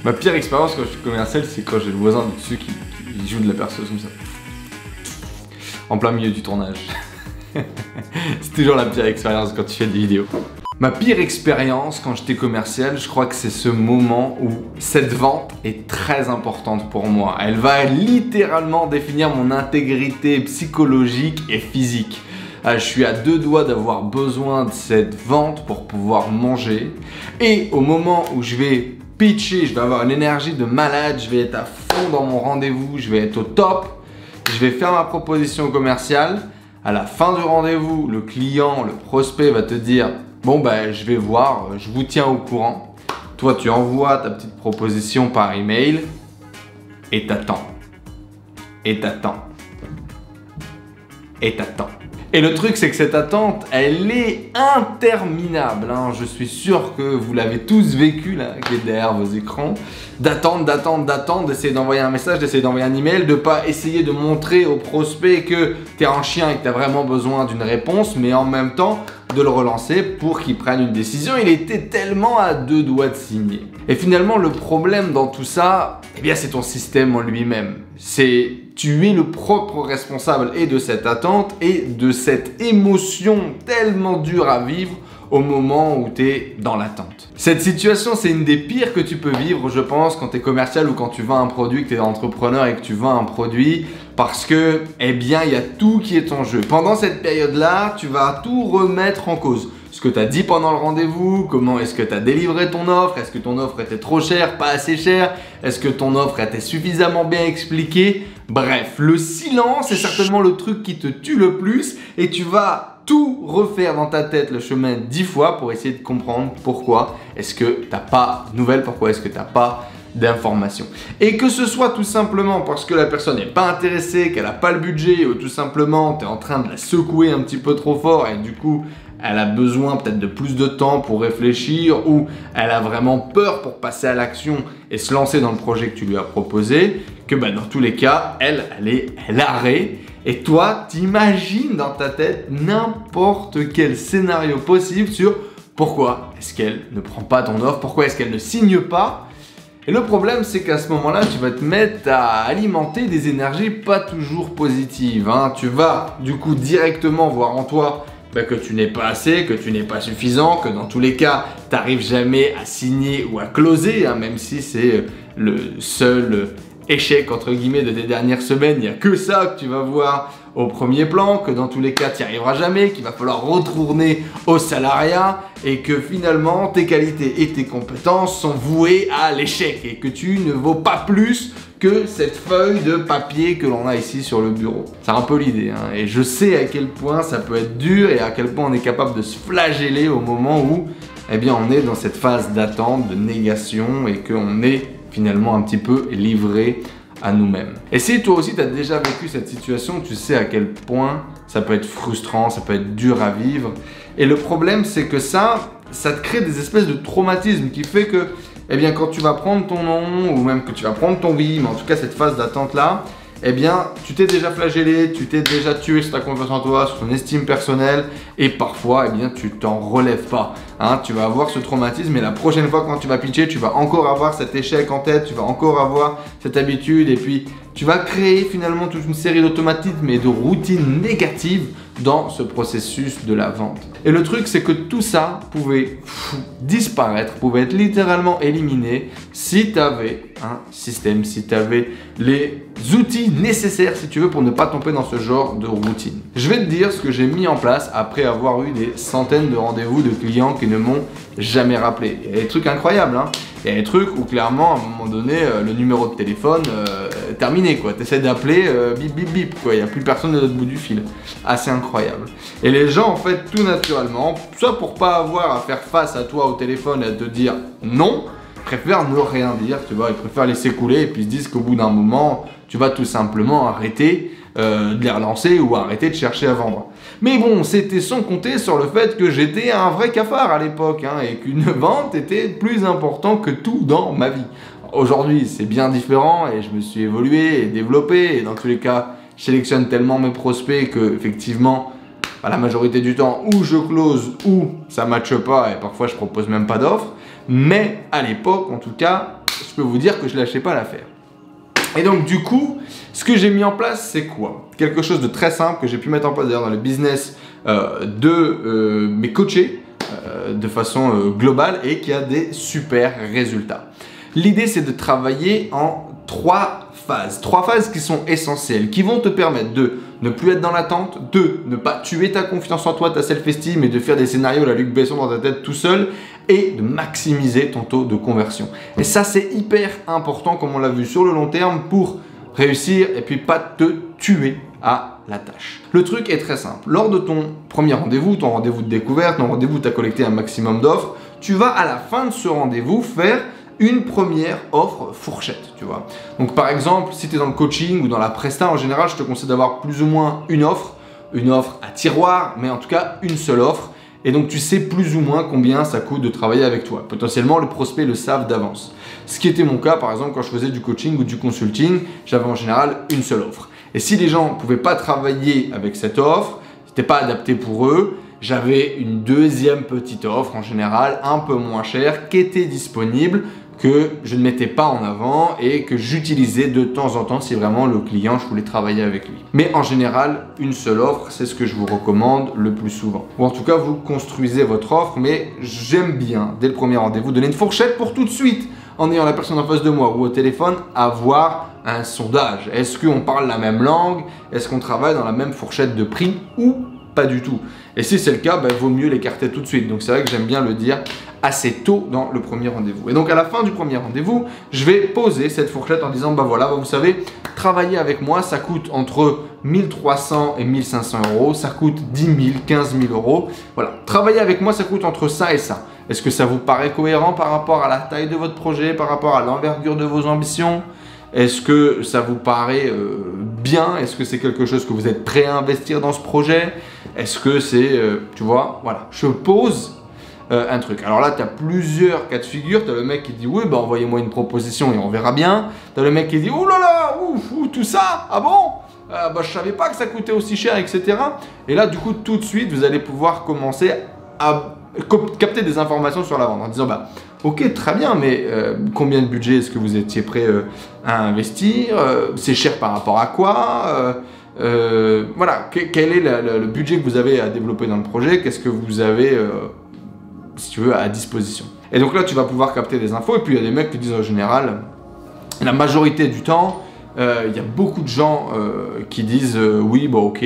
Ma pire expérience quand je suis commercial, c'est quand j'ai le voisin du dessus qui joue de la perceuse comme ça. En plein milieu du tournage. C'est toujours la pire expérience quand tu fais des vidéos. Ma pire expérience quand j'étais commercial, je crois que c'est ce moment où cette vente est très importante pour moi. Elle va littéralement définir mon intégrité psychologique et physique. Je suis à deux doigts d'avoir besoin de cette vente pour pouvoir manger. Et au moment où je vais pitcher, je vais avoir une énergie de malade, je vais être à fond dans mon rendez-vous, je vais être au top, je vais faire ma proposition commerciale. À la fin du rendez-vous, le client, le prospect va te dire « Bon, ben, je vais voir, je vous tiens au courant. » Toi, tu envoies ta petite proposition par email et t'attends. Et t'attends. Et t'attends. Et le truc, c'est que cette attente, elle est interminable. Hein. Je suis sûr que vous l'avez tous vécu, là, qui est derrière vos écrans. D'attendre, d'essayer d'envoyer un message, d'essayer d'envoyer un email, de pas essayer de montrer au prospect que tu es un chien et que tu as vraiment besoin d'une réponse, mais en même temps, de le relancer pour qu'il prenne une décision. Il était tellement à deux doigts de signer. Et finalement, le problème dans tout ça, eh bien, c'est ton système en lui-même. Tu es le propre responsable et de cette attente et de cette émotion tellement dure à vivre au moment où tu es dans l'attente. Cette situation, c'est une des pires que tu peux vivre, je pense, quand tu es commercial ou quand tu vends un produit, que tu es entrepreneur et que tu vends un produit, parce que, eh bien, il y a tout qui est en jeu. Pendant cette période-là, tu vas tout remettre en cause. Ce que tu as dit pendant le rendez-vous, comment est-ce que tu as délivré ton offre, est-ce que ton offre était trop chère, pas assez chère, est-ce que ton offre était suffisamment bien expliquée. Bref, le silence est certainement le truc qui te tue le plus et tu vas tout refaire dans ta tête le chemin 10 fois pour essayer de comprendre pourquoi est-ce que tu n'as pas de nouvelles, pourquoi est-ce que tu n'as pas d'informations. Et que ce soit tout simplement parce que la personne n'est pas intéressée, qu'elle n'a pas le budget ou tout simplement tu es en train de la secouer un petit peu trop fort et du coup elle a besoin peut-être de plus de temps pour réfléchir ou elle a vraiment peur pour passer à l'action et se lancer dans le projet que tu lui as proposé, que dans tous les cas, elle arrête. Et toi, t'imagines dans ta tête n'importe quel scénario possible sur pourquoi est-ce qu'elle ne prend pas ton offre, pourquoi est-ce qu'elle ne signe pas. Et le problème, c'est qu'à ce moment-là, tu vas te mettre à alimenter des énergies pas toujours positives. Hein. Tu vas du coup directement voir en toi que tu n'es pas assez, que tu n'es pas suffisant, que dans tous les cas, tu n'arrives jamais à signer ou à closer, hein, même si c'est le seul échec entre guillemets de tes dernières semaines, il n'y a que ça que tu vas voir au premier plan, que dans tous les cas tu n'y arriveras jamais, qu'il va falloir retourner au salariat et que finalement tes qualités et tes compétences sont vouées à l'échec et que tu ne vaux pas plus que cette feuille de papier que l'on a ici sur le bureau. C'est un peu l'idée, hein, et je sais à quel point ça peut être dur et à quel point on est capable de se flageller au moment où on est dans cette phase d'attente, de négation et qu'on est finalement un petit peu livré à nous-mêmes. Et si toi aussi tu as déjà vécu cette situation, tu sais à quel point ça peut être frustrant, ça peut être dur à vivre. Et le problème, c'est que ça te crée des espèces de traumatismes qui fait que quand tu vas prendre ton nom ou même que tu vas prendre ton oui, mais en tout cas cette phase d'attente là, tu t'es déjà flagellé, tu t'es déjà tué sur ta confiance en toi, sur ton estime personnelle et parfois, tu t'en relèves pas. Hein, tu vas avoir ce traumatisme et la prochaine fois quand tu vas pitcher, tu vas encore avoir cet échec en tête, tu vas encore avoir cette habitude et puis tu vas créer finalement toute une série d'automatismes et de routines négatives dans ce processus de la vente. Et le truc, c'est que tout ça pouvait disparaître, pouvait être littéralement éliminé si tu avais un système, si tu avais les outils nécessaires, si tu veux, pour ne pas tomber dans ce genre de routine. Je vais te dire ce que j'ai mis en place après avoir eu des centaines de rendez-vous de clients qui ne m'ont jamais rappelé. Il y a des trucs incroyables, hein. Il y a des trucs où clairement, à un moment donné, le numéro de téléphone terminé, quoi. Tu essaies d'appeler, bip bip bip, quoi. Il n'y a plus personne de l'autre bout du fil. Assez incroyable. Et les gens, en fait, tout naturellement, soit pour pas avoir à faire face à toi au téléphone et à te dire non, préfèrent ne rien dire, tu vois. Ils préfèrent laisser couler et puis se disent qu'au bout d'un moment, tu vas tout simplement arrêter de les relancer ou arrêter de chercher à vendre. Mais bon, c'était sans compter sur le fait que j'étais un vrai cafard à l'époque, hein, et qu'une vente était plus important que tout dans ma vie. Aujourd'hui, c'est bien différent et je me suis évolué et développé et dans tous les cas, je sélectionne tellement mes prospects que effectivement, la majorité du temps, ou je close ou ça ne matche pas et parfois je propose même pas d'offre. Mais à l'époque, en tout cas, je peux vous dire que je ne lâchais pas l'affaire. Et donc du coup, ce que j'ai mis en place, c'est quoi? Quelque chose de très simple que j'ai pu mettre en place d'ailleurs dans le business de mes coachés de façon globale et qui a des super résultats. L'idée, c'est de travailler en 3 phases. 3 phases qui sont essentielles, qui vont te permettre de ne plus être dans l'attente, de ne pas tuer ta confiance en toi, ta self-esteem et de faire des scénarios à la Luc Besson dans ta tête tout seul et de maximiser ton taux de conversion. Et ça, c'est hyper important, comme on l'a vu sur le long terme, pour réussir et puis pas te tuer à la tâche. Le truc est très simple. Lors de ton premier rendez-vous, ton rendez-vous de découverte, ton rendez-vous où tu as collecté un maximum d'offres, tu vas à la fin de ce rendez-vous faire une première offre fourchette, tu vois. Donc par exemple, si tu es dans le coaching ou dans la presta, en général, je te conseille d'avoir plus ou moins une offre à tiroir, mais en tout cas une seule offre. Et donc tu sais plus ou moins combien ça coûte de travailler avec toi. Potentiellement, le prospect le savent d'avance. Ce qui était mon cas, par exemple, quand je faisais du coaching ou du consulting, j'avais en général une seule offre. Et si les gens ne pouvaient pas travailler avec cette offre, c'était pas adapté pour eux, j'avais une deuxième petite offre en général un peu moins chère qui était disponible, que je ne mettais pas en avant et que j'utilisais de temps en temps si vraiment le client, je voulais travailler avec lui. Mais en général, une seule offre, c'est ce que je vous recommande le plus souvent. Ou en tout cas, vous construisez votre offre, mais j'aime bien, dès le premier rendez-vous, donner une fourchette pour tout de suite, en ayant la personne en face de moi ou au téléphone, avoir un sondage. Est-ce qu'on parle la même langue? Est-ce qu'on travaille dans la même fourchette de prix ou pas du tout? Et si c'est le cas, il vaut mieux l'écarter tout de suite. Donc c'est vrai que j'aime bien le dire assez tôt dans le premier rendez-vous. Et donc à la fin du premier rendez-vous, je vais poser cette fourchette en disant, voilà, vous savez, travailler avec moi, ça coûte entre 1300 et 1500 euros, ça coûte 10 000, 15 000 euros. Voilà, travailler avec moi, ça coûte entre ça et ça. Est-ce que ça vous paraît cohérent par rapport à la taille de votre projet, par rapport à l'envergure de vos ambitions? Est-ce que ça vous paraît bien? Est-ce que c'est quelque chose que vous êtes prêt à investir dans ce projet? Est-ce que c'est, tu vois, voilà, je pose un truc. Alors là, tu as plusieurs cas de figure. Tu as le mec qui dit, oui, envoyez-moi une proposition et on verra bien. Tu as le mec qui dit, oh là là, ouf, tout ça, ah bon? Je savais pas que ça coûtait aussi cher, etc. Et là, du coup, tout de suite, vous allez pouvoir commencer à capter des informations sur la vente en disant, ok, très bien, mais combien de budget est-ce que vous étiez prêt à investir? C'est cher par rapport à quoi? Voilà, quel est le budget que vous avez à développer dans le projet? Qu'est-ce que vous avez, si tu veux, à disposition? Et donc là, tu vas pouvoir capter des infos. Et puis, il y a des mecs qui disent en général, la majorité du temps, il y a beaucoup de gens qui disent oui, ok,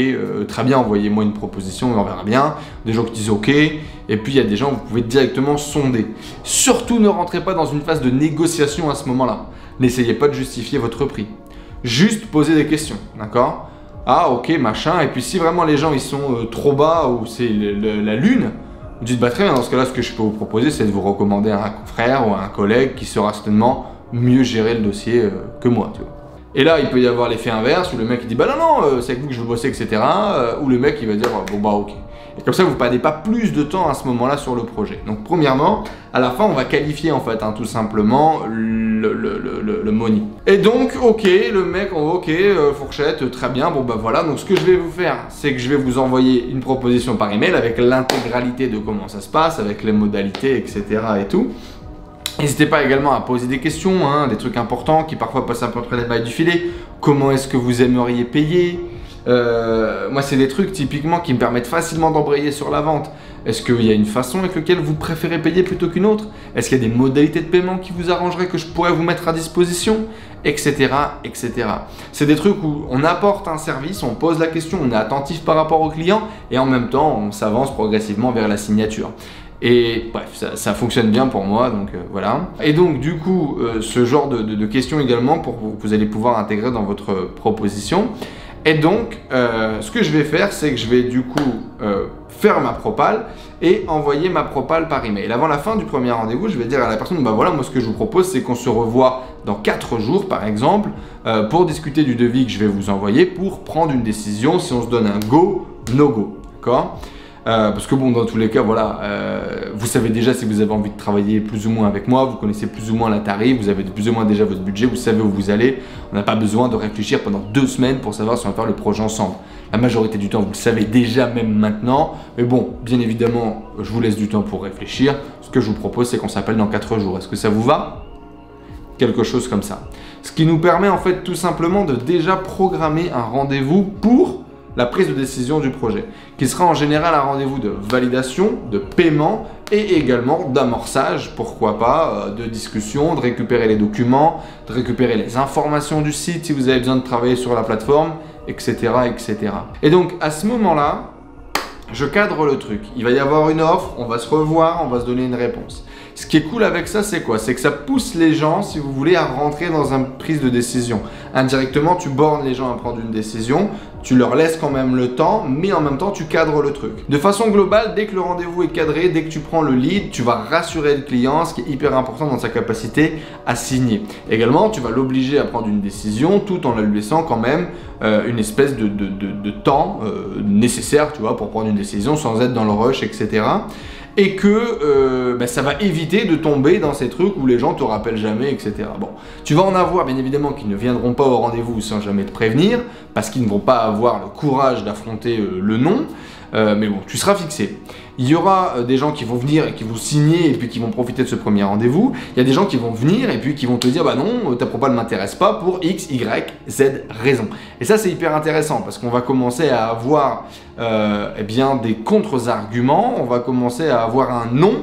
très bien, envoyez-moi une proposition et on verra bien. Des gens qui disent ok. Et puis, il y a des gens où vous pouvez directement sonder. Surtout, ne rentrez pas dans une phase de négociation à ce moment-là. N'essayez pas de justifier votre prix. Juste posez des questions, d'accord? Ah, ok, machin. Et puis, si vraiment les gens ils sont trop bas ou c'est la lune, vous dites très bien, dans ce cas-là, ce que je peux vous proposer, c'est de vous recommander à un confrère ou à un collègue qui saura certainement mieux gérer le dossier que moi, tu vois. Et là, il peut y avoir l'effet inverse où le mec il dit non, c'est avec vous que je veux bosser, etc. Ou le mec il va dire ok. Et comme ça, vous ne perdez pas plus de temps à ce moment-là sur le projet. Donc, premièrement, à la fin, on va qualifier en fait tout simplement le money. Et donc, ok, le mec, fourchette, très bien. Voilà. Donc, ce que je vais vous faire, c'est que je vais vous envoyer une proposition par email avec l'intégralité de comment ça se passe, avec les modalités, etc. et tout. N'hésitez pas également à poser des questions, des trucs importants qui parfois passent un peu entre les mailles du filet. Comment est-ce que vous aimeriez payer? Moi, c'est des trucs typiquement qui me permettent facilement d'embrayer sur la vente. Est-ce qu'il y a une façon avec laquelle vous préférez payer plutôt qu'une autre? Est-ce qu'il y a des modalités de paiement qui vous arrangeraient que je pourrais vous mettre à disposition? Etc. etc. C'est des trucs où on apporte un service, on pose la question, on est attentif par rapport au client et en même temps, on s'avance progressivement vers la signature. Et bref, ça fonctionne bien pour moi, donc voilà. Et donc du coup, ce genre de questions également que vous allez pouvoir intégrer dans votre proposition. Et donc, ce que je vais faire, c'est que je vais du coup faire ma propale et envoyer ma propale par email. Avant la fin du premier rendez-vous, je vais dire à la personne, voilà, moi ce que je vous propose, c'est qu'on se revoit dans 4 jours par exemple, pour discuter du devis que je vais vous envoyer pour prendre une décision si on se donne un go, no go, d'accord? Parce que dans tous les cas, voilà, vous savez déjà si vous avez envie de travailler plus ou moins avec moi, vous connaissez plus ou moins la tarif, vous avez plus ou moins déjà votre budget, vous savez où vous allez. On n'a pas besoin de réfléchir pendant 2 semaines pour savoir si on va faire le projet ensemble. La majorité du temps, vous le savez déjà même maintenant. Mais bon, bien évidemment, je vous laisse du temps pour réfléchir. que je vous propose, c'est qu'on s'appelle dans 4 jours. Est-ce que ça vous va? Quelque chose comme ça. Ce qui nous permet en fait tout simplement de déjà programmer un rendez-vous pour la prise de décision du projet, qui sera en général un rendez-vous de validation, de paiement et également d'amorçage, pourquoi pas, de discussion, de récupérer les documents, de récupérer les informations du site si vous avez besoin de travailler sur la plateforme, etc. etc. Et donc à ce moment-là, je cadre le truc. Il va y avoir une offre, on va se revoir, on va se donner une réponse. Ce qui est cool avec ça, c'est quoi? C'est que ça pousse les gens, si vous voulez, à rentrer dans une prise de décision. Indirectement, tu bornes les gens à prendre une décision, tu leur laisses quand même le temps, mais en même temps, tu cadres le truc. De façon globale, dès que le rendez-vous est cadré, dès que tu prends le lead, tu vas rassurer le client, ce qui est hyper important dans sa capacité à signer. Également, tu vas l'obliger à prendre une décision tout en lui laissant quand même une espèce de temps nécessaire, tu vois, pour prendre une décision sans être dans le rush, etc. Et que ça va éviter de tomber dans ces trucs où les gens te rappellent jamais, etc. Bon, tu vas en avoir bien évidemment qui ne viendront pas au rendez-vous sans jamais te prévenir, parce qu'ils ne vont pas avoir le courage d'affronter le non, mais bon, tu seras fixé. Il y aura des gens qui vont venir et qui vont signer et puis qui vont profiter de ce premier rendez-vous. Il y a des gens qui vont venir et puis qui vont te dire bah non, ta propale ne m'intéresse pas pour X, Y, Z raison. Et ça c'est hyper intéressant parce qu'on va commencer à avoir eh bien, des contre-arguments, on va commencer à avoir un non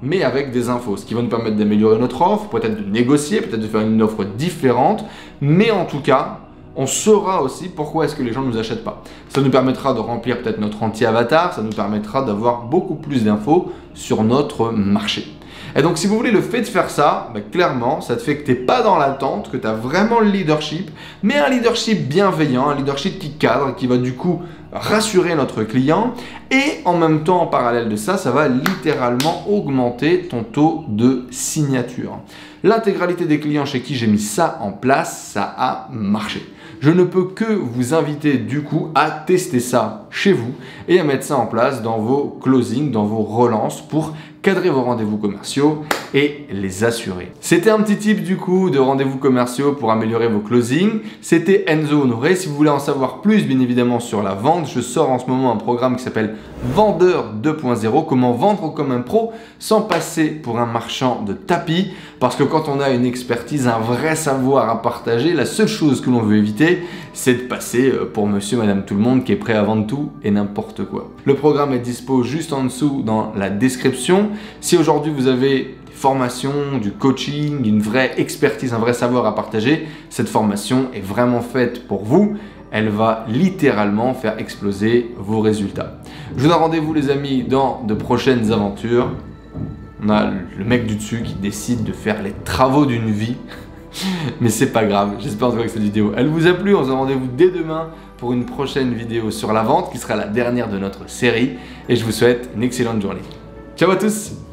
mais avec des infos, ce qui va nous permettre d'améliorer notre offre, peut-être de négocier, peut-être de faire une offre différente, mais en tout cas, on saura aussi pourquoi est-ce que les gens ne nous achètent pas. Ça nous permettra de remplir peut-être notre anti-avatar, ça nous permettra d'avoir beaucoup plus d'infos sur notre marché. Et donc si vous voulez le fait de faire ça, clairement ça te fait que tu n'es pas dans l'attente, que tu as vraiment le leadership, mais un leadership bienveillant, un leadership qui cadre, qui va du coup rassurer notre client et en même temps en parallèle de ça, ça va littéralement augmenter ton taux de signature. L'intégralité des clients chez qui j'ai mis ça en place, ça a marché. Je ne peux que vous inviter du coup à tester ça chez vous et à mettre ça en place dans vos closings, dans vos relances pour cadrer vos rendez-vous commerciaux et les assurer. C'était un petit tip du coup de rendez-vous commerciaux pour améliorer vos closings. C'était Enzo Honoré. Si vous voulez en savoir plus bien évidemment sur la vente, je sors en ce moment un programme qui s'appelle Vendeur 2.0, comment vendre comme un pro sans passer pour un marchand de tapis. Parce que quand on a une expertise, un vrai savoir à partager, la seule chose que l'on veut éviter, c'est de passer pour monsieur, madame tout le monde qui est prêt à vendre tout et n'importe quoi. Le programme est dispo juste en dessous dans la description. Si aujourd'hui vous avez des formations, du coaching, une vraie expertise, un vrai savoir à partager, cette formation est vraiment faite pour vous. Elle va littéralement faire exploser vos résultats. Je vous donne rendez-vous les amis dans de prochaines aventures. On a le mec du dessus qui décide de faire les travaux d'une vie. Mais c'est pas grave, j'espère en tout cas que cette vidéo elle vous a plu. On se donne rendez-vous dès demain pour une prochaine vidéo sur la vente qui sera la dernière de notre série. Et je vous souhaite une excellente journée. Ciao à tous!